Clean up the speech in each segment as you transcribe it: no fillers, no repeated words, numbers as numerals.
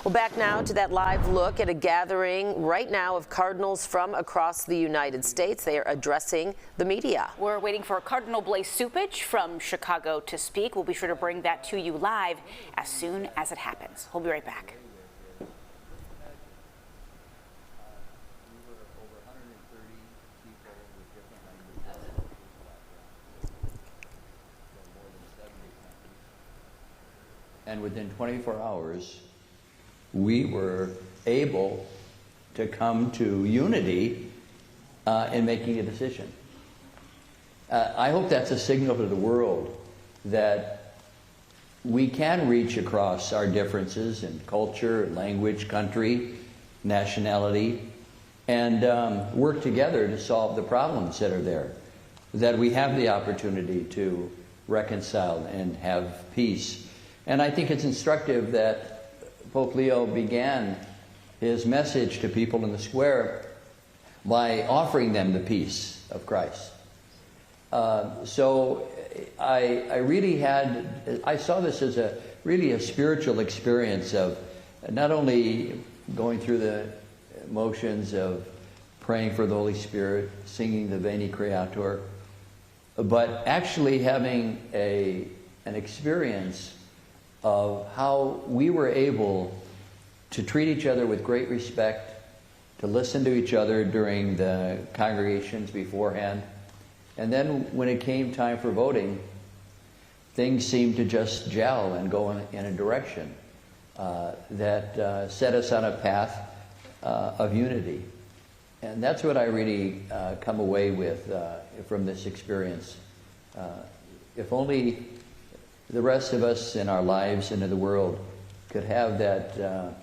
Well, back now to that live look at a gathering right now of cardinals from across the United States. They are addressing the media. We're waiting for Cardinal Blase Cupich from Chicago to speak. We'll be sure to bring that to you live as soon as it happens. We'll be right back. And within 24 hours, we were able to come to unity in making a decision. I hope that's a signal to the world that we can reach across our differences in culture, language, country, nationality, and work together to solve the problems that are there, that we have the opportunity to reconcile and have peace. And I think it's instructive that Pope Leo began his message to people in the square by offering them the peace of Christ. So I really I saw this as really a spiritual experience of not only going through the motions of praying for the Holy Spirit, singing the Veni Creator, but actually having an experience of how we were able to treat each other with great respect, to listen to each other during the congregations beforehand. And then when it came time for voting, things seemed to just gel and go in a direction that set us on a path of unity. And that's what I really come away with from this experience. If only the rest of us in our lives and in the world could have that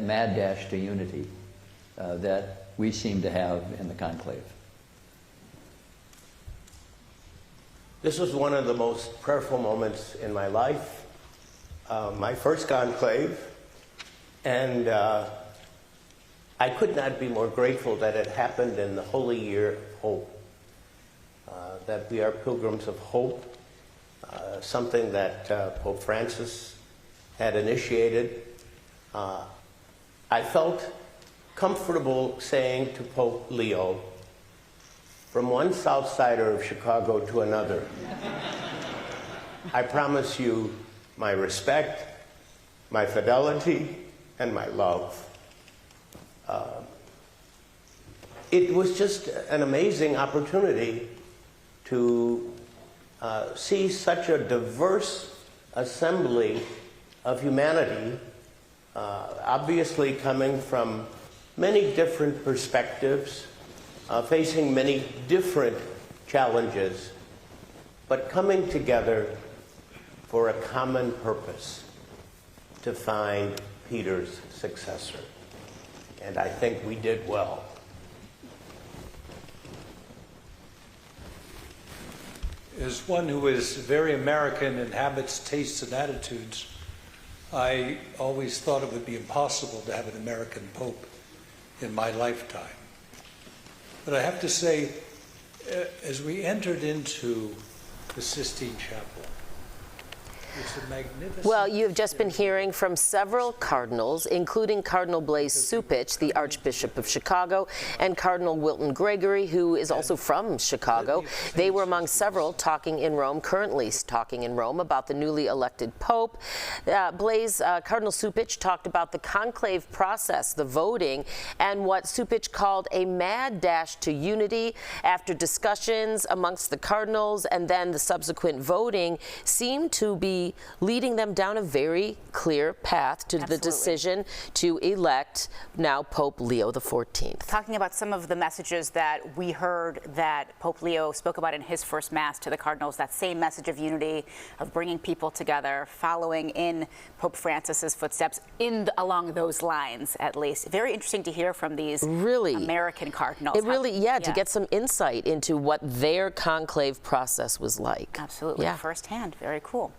mad dash to unity that we seem to have in the conclave. This was one of the most prayerful moments in my life, my first conclave, and I could not be more grateful that it happened in the holy year of hope, that we are pilgrims of hope, something that Pope Francis had initiated. I felt comfortable saying to Pope Leo, from one South Sider of Chicago to another, I promise you my respect, my fidelity, and my love. It was just an amazing opportunity to see such a diverse assembly of humanity, obviously coming from many different perspectives, facing many different challenges, but coming together for a common purpose, to find Peter's successor. And I think we did well. As one who is very American in habits, tastes, and attitudes, I always thought it would be impossible to have an American pope in my lifetime. But I have to say, as we entered into the Sistine Chapel, it's a magnificent... Well, you've just been hearing from several cardinals, including Cardinal Blase Cupich, the Archbishop of Chicago, and Cardinal Wilton Gregory, who is also from Chicago. They were among several talking in Rome, currently talking in Rome, about the newly elected Pope. Cardinal Cupich talked about the conclave process, the voting, and what Cupich called a mad dash to unity after discussions amongst the cardinals, and then the subsequent voting seemed to be leading them down a very clear path to the decision to elect now Pope Leo XIV. Talking about some of the messages that we heard that Pope Leo spoke about in his first Mass to the cardinals, that same message of unity, of bringing people together, following in Pope Francis's footsteps along those lines, at least. Very interesting to hear from these American cardinals. It really, to get some insight into what their conclave process was like. Absolutely, firsthand. Very cool.